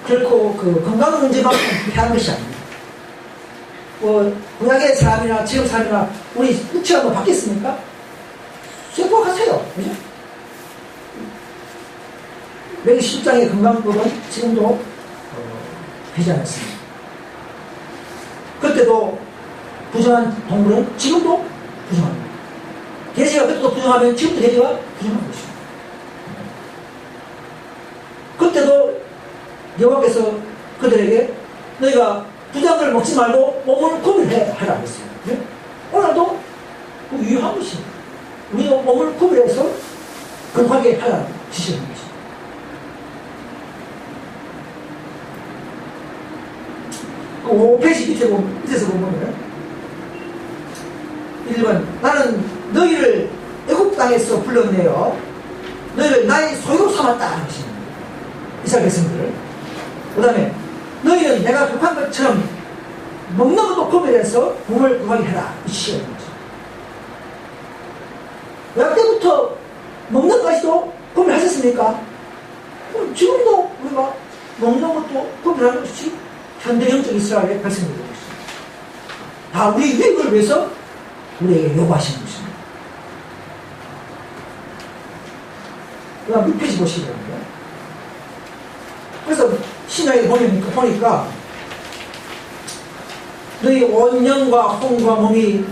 결코 그 건강 문제만큼 피한 것이 아닙니다. 구약의 사람이나 지금 사람이나 우리 육체가 뭐 바뀌었습니까? 쇠복하세요. 그죠? 레위 11장의 건강법은 지금도 되지 않았습니다. 그때도 부정한 동물은 지금도 부정합니다. 돼지가 그때도 부정하면 지금도 돼지가 부정한 것입니다. 그때도 여호와께서 그들에게 너희가 부정을 먹지 말고 몸을 구별하라 했어요. 네? 오늘도 그 유효한 것입니다. 우리가 몸을 구별해서 건강하게 하라 지시하는 것입니다. 그 5페이지 밑에서 보면 1번 나는 너희를 애굽 땅에서 불러내어 너희를 나의 소유로 삼았다 하는 것입니다. 이스라엘 백성들을. 그 다음에 너희는 내가 급한 것처럼 먹는 것도 구별해서 몸을 구하게 해라 이 지시하는 거죠. 왜 때부터 먹는 것까지도 구별하셨습니까? 그럼 지금도 우리가 먹는 것도 구별하는 것이 현대형적 이스라엘의 백성들이 되고 있습니다. 다 우리 유익을 위해서 우리에게 요구하시는 것입니다. 그다음 6페이지 보시기 바랍니다. 그래서 신약에 보니까 너희 온 영과 혼과 몸이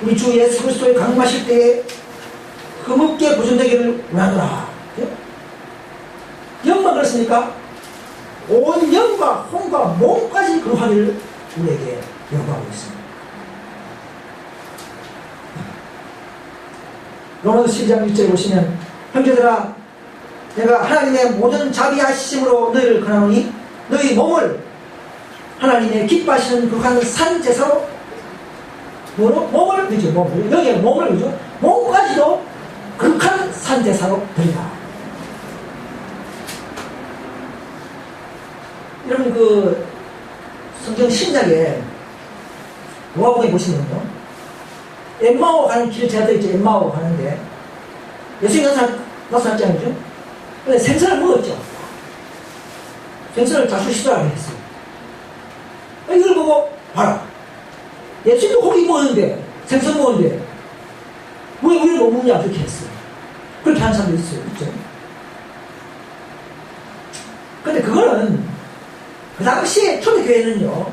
우리 주 예수 그리스도의 강림하실 때에 흠없게 보존되기를 원하노라. 영만 그렇습니까? 온 영과 혼과 몸까지 거룩하기를 우리에게 요구하고 있습니다. 로마서 12장 1절에 보시면 형제들아 내가 하나님의 모든 자비하심으로 너희를 권하노니 너희 몸을 하나님의 기뻐하시는 그한 산제사로 몸을 그죠 몸을 여기에 몸을 그죠 몸까지도 극한 산제사로 드리라. 여러분 그 성경 신약에 요한복음에 보시면요 엠마오 가는 길을 제가 있죠. 엠마오 가는데 예수님이 나타났잖아요. 근데 생선을 먹었죠. 생선을 자주 시도하게 했어요. 이걸 보고 봐라. 예수님도 고기 먹었는데 생선 먹었는데 왜 우리를 못 먹냐 그렇게 했어요. 그렇게 하는 사람도 있어요. 있죠. 근데 그거는 그 당시에 초대교회는요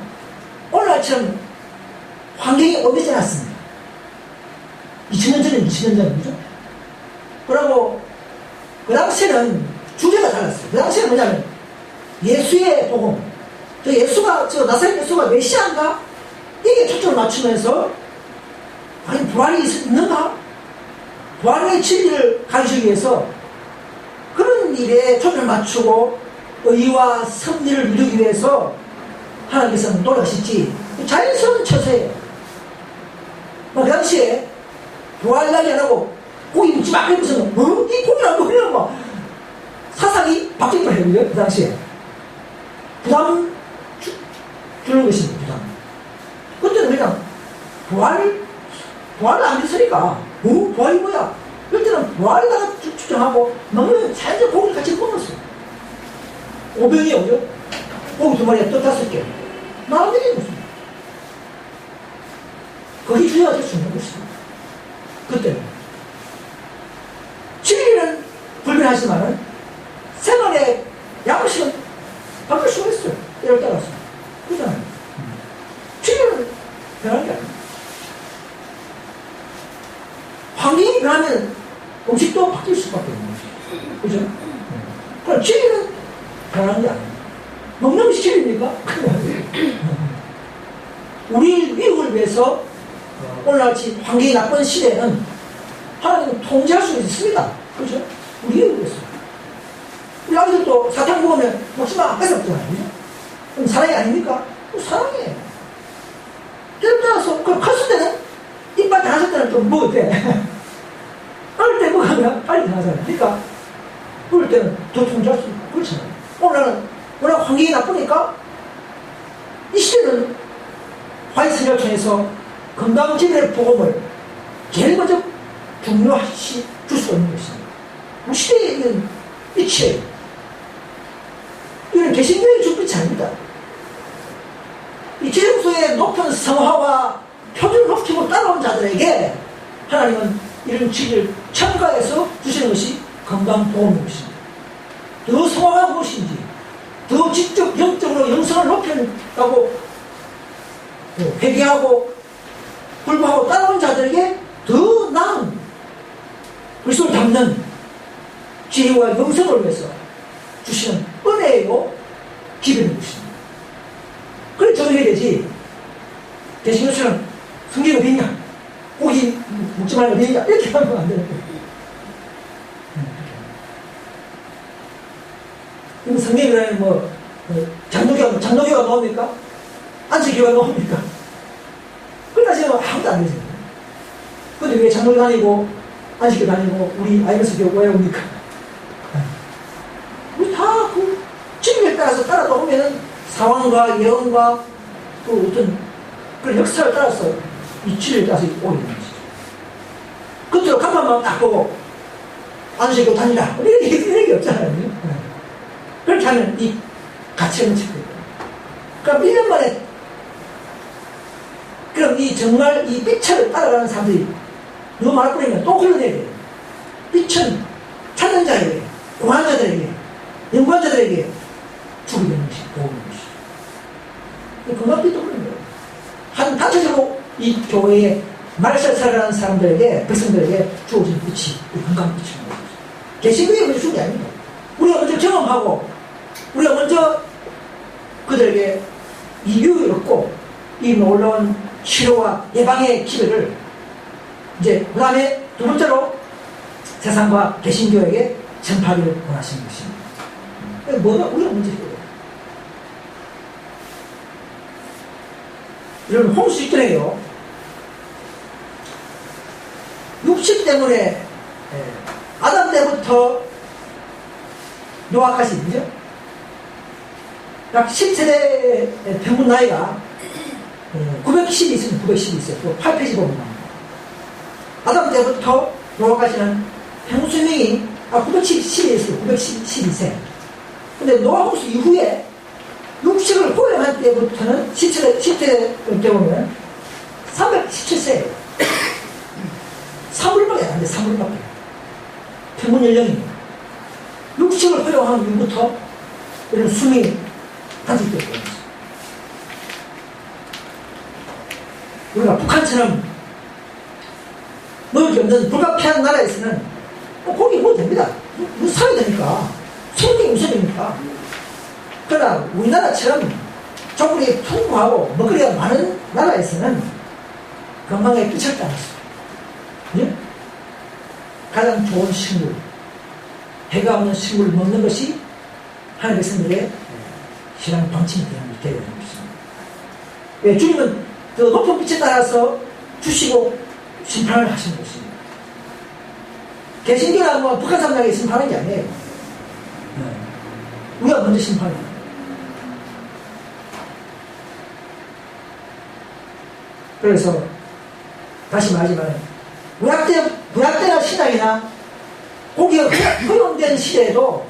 오늘날처럼 환경이 오래되지 않았습니다. 2000년 전에 2000년 전이죠. 그러고 그 당시에는 주제가 달랐어요. 그 당시에는 뭐냐면 예수의 복음, 저 나사렛 예수가 메시아인가? 이게 초점을 맞추면서 아니 부활이 있는가? 부활의 진리를 가르치기 위해서 그런 일에 초점을 맞추고 의와 섭리를 이루기 위해서 하나님께서는 노력하셨지 자연스러운 처세예요. 그 당시에 부활 날이 안 하고 고기 묻지 마 이러면서 이 고기를 안 먹으려고 막 사상이 바뀔 뻔했거든요. 그 당시에 부담 주는 것입니다. 부담. 그때는 그냥 부활을 안 했으니까 부활이 뭐야? 그럴 때는 부활에다가 추정하고 먹는 자연적 고기를 같이 먹었어요. 5병이 오죠? 고기 2마리에 떡 5개 나오는 게 무슨 그게 주제가 될 수 있는 것입니다. 그때는 진리는 불변하지만은 생활의 양식은 바뀔 수가 있어요. 때를 따라서. 그렇잖아요. 진리는 변하는 게 아니에요. 환경이 변하면 음식도 바뀔 수밖에 없는 거죠. 그죠? 그럼 진리는 변하는 게 아니에요. 먹는 것이 진리입니까? 우리 미국을 위해서 오늘같이 환경이 나쁜 시대에는 하나님은 통제할 수 있습니다. 그렇죠? 우리 미국을 위해서. 우리 아이들도 사탕 먹으면 먹지마 뺏어먹잖아요. 그럼 사랑이 아닙니까? 사랑이에요. 때를 따라서 컸을 때는 이빨 닿았을 때는 좀 먹을 때 어릴 때 먹으면 빨리 닿아잖아요. 그러니까 그럴 때는 더 통제할 수 있고 그렇잖아요. 오늘은 워낙 환경이 나쁘니까 이 시대는 화이트선교청에서 건강지배의 복음을 제일 먼저 중요시 줄 수 있는 것입니다. 우리 시대에 있는 빛이에요. 이건 개신교의 주빛이 아닙니다. 이 지정소의 높은 성화와 표준을 높이고 따라온 자들에게 하나님은 이런 진리를 첨가해서 주시는 것이 건강보험인 것입니다. 더 성화가 무엇인지 더 직접 영적으로 영성을 높인다고 회개하고 불구하고 따라온 자들에게 더 나은 그리스도를 닮는 지혜와 영성을 위해서 주시는 은혜요 기별인 것입니다. 그래 적용해야 되지. 대신 것처럼 성경이 어디 있냐? 고기 먹지 말고 어디 있냐? 이렇게 하면 안 되는 거예요. 그럼 성경이라는 장로교가 나옵니까? 안식교가 나옵니까? 그러다 지금 아무도 안 되죠. 근데 왜 장로교 다니고 안식교 다니고 우리 아이러스 교회 왜 옵니까? 우리 다 그 진리에 따라서 따라다 보면은 상황과 예언과 또 어떤 그런 역사를 따라서 이 진리에 따라서 오게 되는 것이죠. 그때로 간판 처음 딱 보고 안식고 다니라. 이런 게 없잖아요. 그렇게 하면 이 가치를 찾거든요. 그럼 1년 만에, 그럼 이 정말 이 빛을 따라가는 사람들이 너무 많을 뿐이면 또 흘러내야 돼요. 빛은 찾는 자에게, 공헌한 자들에게, 연구한 자들에게 주게 되는 것이, 도움이 되는 것이. 건강빛도 그런 거예요. 한 단체적으로 이 교회에 말살 살아가는 사람들에게, 백성들에게 주어진 빛이, 이 건강빛이라는 거죠. 개신교에 먼저 준 게 아닙니다. 우리가 먼저 경험하고, 우리가 먼저 그들에게 이 유익을 얻고, 이 놀라운 치료와 예방의 기회를 이제 그 다음에 두 번째로 세상과 개신교에게 전파하기를 원하시는 것입니다. 뭐가 우리가 먼저 해야 돼요. 여러분 홍수 있더래요. 육신 때문에 아담 때부터 노아까지 그죠? 약 10세대 평균 나이가 910이 있으면 910이 있어요. 또 8페이지 보면 나옵니다. 아담 때부터 노아까지는 평균 수명이 910이 있어요. 912세. 근데 노아 홍수 이후에 육식을 호령할 때부터는 10세 때 보면 317세예요. 3월밖에 안 돼. 3월밖에. 평균 연령이 육식을 허용한 이후부터 이런 수명이 단축되고 있습니다. 우리가 북한처럼 먹을 게 없는 불가피한 나라에서는 거기 뭐 됩니다. 물 살아야 되니까. 생명이 우선이니까. 그러나 우리나라처럼 조건이 풍부하고 먹거리가 많은 나라에서는 건강에 끼쳤지 않습니다. 예? 가장 좋은 식물, 해가 없는 식물을 먹는 것이 하나님의 백성들의 신앙 방침이 되는 것입니다. 예, 주님은 그 높은 빛에 따라서 주시고 심판을 하시는 것입니다. 개신교나 뭐 북한 사람에게 심판하는 게 아니에요. 우리가 먼저 심판해요. 그래서 다시 말하지만 구약때나 신앙이나 고기가 허용된 시대에도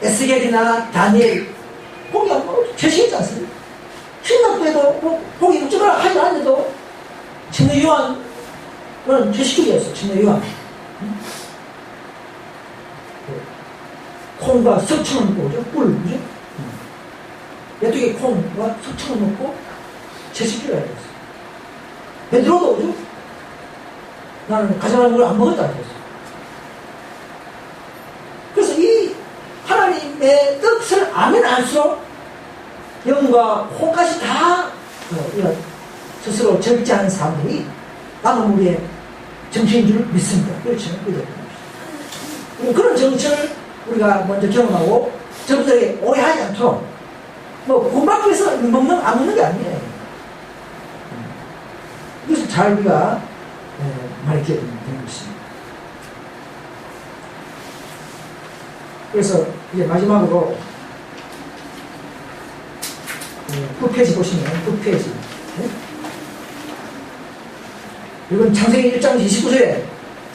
에스겔이나 다니엘 고기가 뭐 죄식했지 않습니까? 신학교에도 뭐 고기 먹지 마라 하지 않는데도 침례 요한은 죄식이었어. 침례 요한. 콩과 석청을 먹고 오죠. 꿀, 그죠? 메뚜기 콩과 석청을 먹고 죄식기를 해야 됐어. 베드로도 오죠? 나는 가정하는 걸 안 먹었다 그랬어. 그래서 이 하나님의 뜻을 알면 알수록 영과 혼까지 다 스스로 절제하는 사람들이 남은 우리의 정치인 줄 믿습니다. 그렇죠? 그런 정치를 우리가 먼저 경험하고 저분들에게 오해하지 않도록 뭐 군박에서 안 먹는 게 아니에요. 그래서 잘 우리가 가르쳐야 되는 것입니다. 그래서 이제 마지막으로 9페이지 보시면 9페이지 이건 창세기 1장 29절에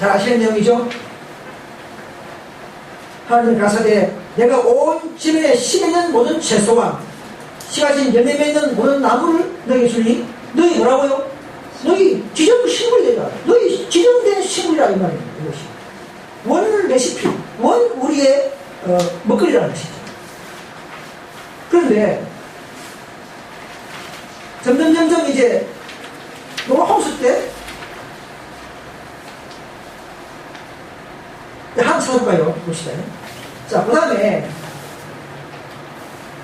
잘 아시는 내용이죠. 하나님 가사대 내가 온 지면에 씨 있는 모든 채소와 씨가 진 열매 맺는 모든 나무를 너에게 주니 너희 뭐라고요? 너희 지정 식물이 되라. 너희 지정된 식물이라 이 말입니다. 이것이 원 레시피, 원 우리의 먹거리라는 것이죠. 그런데 점점 이제 노아 홍수 때 한번 찾아볼까요? 봅시다. 자, 그 다음에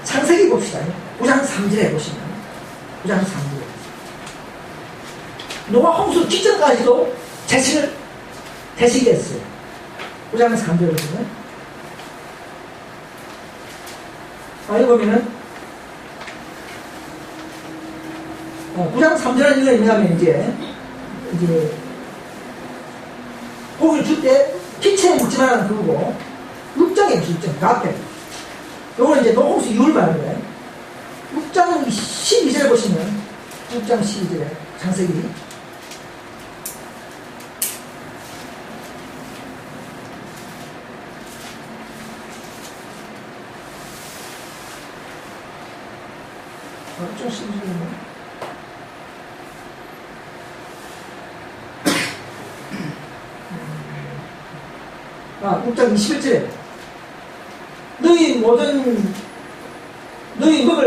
창세기 봅시다. 9장 3절에 보시면 9장 3절에 노아 홍수 직전까지도 재식을 대식했어요. 9장 3절에 보시면 여기 보면은 9장 3절에 있는 게 뭐냐면 이제 고기를 줄 때 피체에 묻지 말라는 그거고 6장에 6장 그 앞에 요거는 이제 노홍수 이유를 말하는 거예요. 6장 12절에 보시면 6장 12절에 창세기 좀 심지어요. 아, 6장 21절에 너희 먹을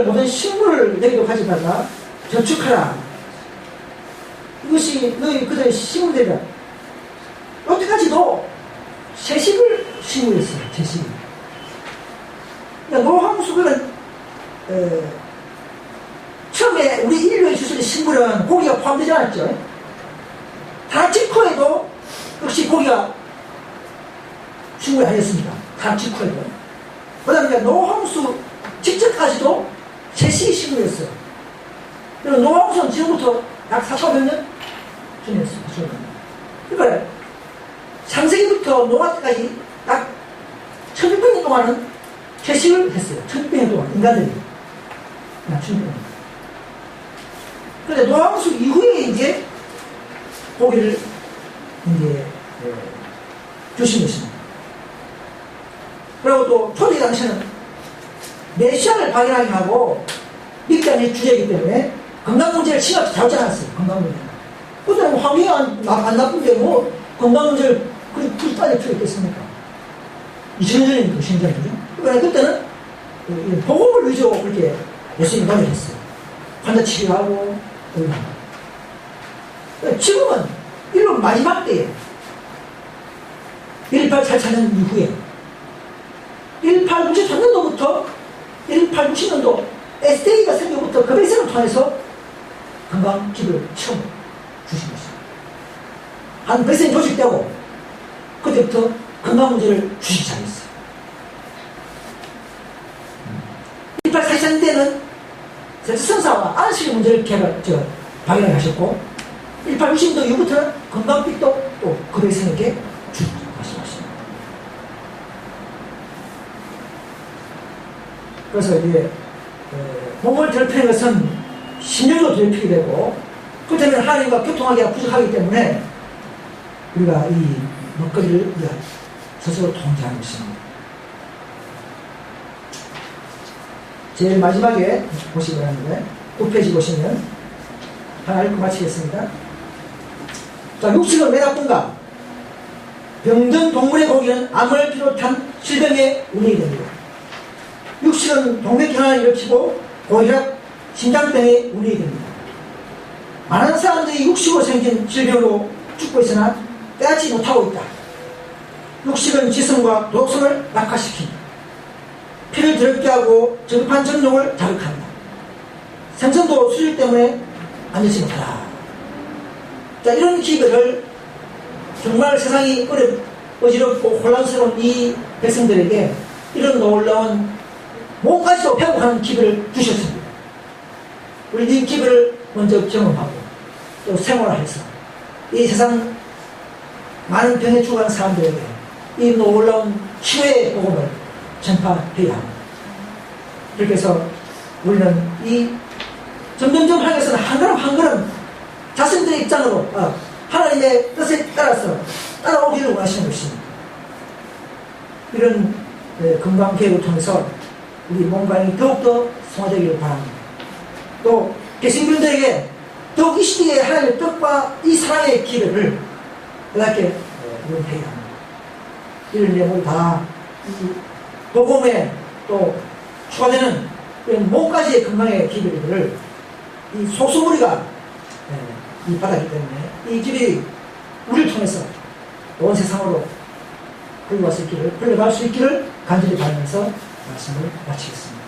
모든 식물을 내게도 가져다가 저축하라. 이것이 너희 그들의 식물들이라. 여태까지도 채식을 식물했어요. 채식. 그러니까 노함수들은 처음에 우리 인류의 주술의 식물은 고기가 포함되지 않았죠. 다직후에도 역시 고기가 식물이 아니었습니다. 다직후에도. 그 다음에 노함수 직전까지도 채식이 식물이었어요. 그리고 노함수는 지금부터 약 4,500년 전이었습니다. 그러니까 창세기부터 노아 때까지 약 1,600년 동안은 채식을 했어요. 1,600년 동안 인간들이. 약 1,600년. 그런데 노함수 이후에 이제 고기를 이제 주신 것입니다. 그리고 또 초대 당시에는 메시아를 발견하게 하고 믿기는 주제이기 때문에 건강 문제를 심각히 다루지 않았어요. 건강 문제. 그때는 환경이 안 나쁜데 뭐 건강 문제를 그렇게 따질 필요 있겠습니까? 2000년 전이니까, 2000년 전이죠. 그러니까 그때는 복음을 위주로 그렇게 열심히 노력했어요. 환자 치료하고, 지금은 인류 마지막 때에 1844년 이후에 1893년도부터 1890년도 SDA가 생겨부터 그 백성을 통해서 건강기를 처음 주신 것입니다. 한 백성이 조직되고 그때부터 건강 문제를 주시기 시작했어요. 1844년대는 성사와 안식의 문제를 발견을 하셨고 1890년도 이후부터는 건강빛도 또 그 백성에게 주시기 하십니다. 그래서 이제 몸을 더럽히는 것은 신령도 더럽히게 되고 그때는 하나님과 교통하기가 부족하기 때문에 우리가 이 먹거리를 스스로 통제하는 것입니다. 제일 마지막에 보시기 바랍니다. 9페이지 보시면 하나 읽고 마치겠습니다. 자, 육식은 왜 나쁜가? 병든 동물의 고기는 암을 비롯한 질병에 운이 됩니다. 육식은 동맥경화를 일으키고 고혈압, 심장병에 운이 됩니다. 많은 사람들이 육식으로 생긴 질병으로 죽고 있으나 깨닫지 못하고 있다. 육식은 지성과 도덕성을 낙하시킵니다. 피를 더럽게 하고 저급한 정욕을 자극합니다. 생선도 수질 때문에 앉지 못하라. 자, 이런 기별을 정말 세상이 어지럽고 혼란스러운 이 백성들에게 이런 놀라운 몸까지도 회복하는 기별을 주셨습니다. 우리 이 기별을 먼저 경험하고 또 생활해서 이 세상 많은 병에 죽어가는 사람들에게 이 놀라운 치유의 복음을 전파해야 합니다. 그렇게 해서 우리는 이 점점점 하나님께서는 한 걸음 한 걸음 자신들의 입장으로 하나님의 뜻에 따라서 따라오기를 원하시는 것입니다. 이런 건강계획을 통해서 우리 몸관이 더욱더 성화되기를 바랍니다. 또 개신교인들에게 더욱 이 시대에 하나님의 뜻과 이 사랑의 기회를 이렇게 이용해야 합니다. 이런 내용을 다 이 복음에 또 추가되는 이런 몸까지의 건강의 기회를 이 소수무리가 이 바다이기 때문에 이 길이 우리를 통해서 온 세상으로 흘러갈 수 있기를 간절히 바라면서 말씀을 마치겠습니다.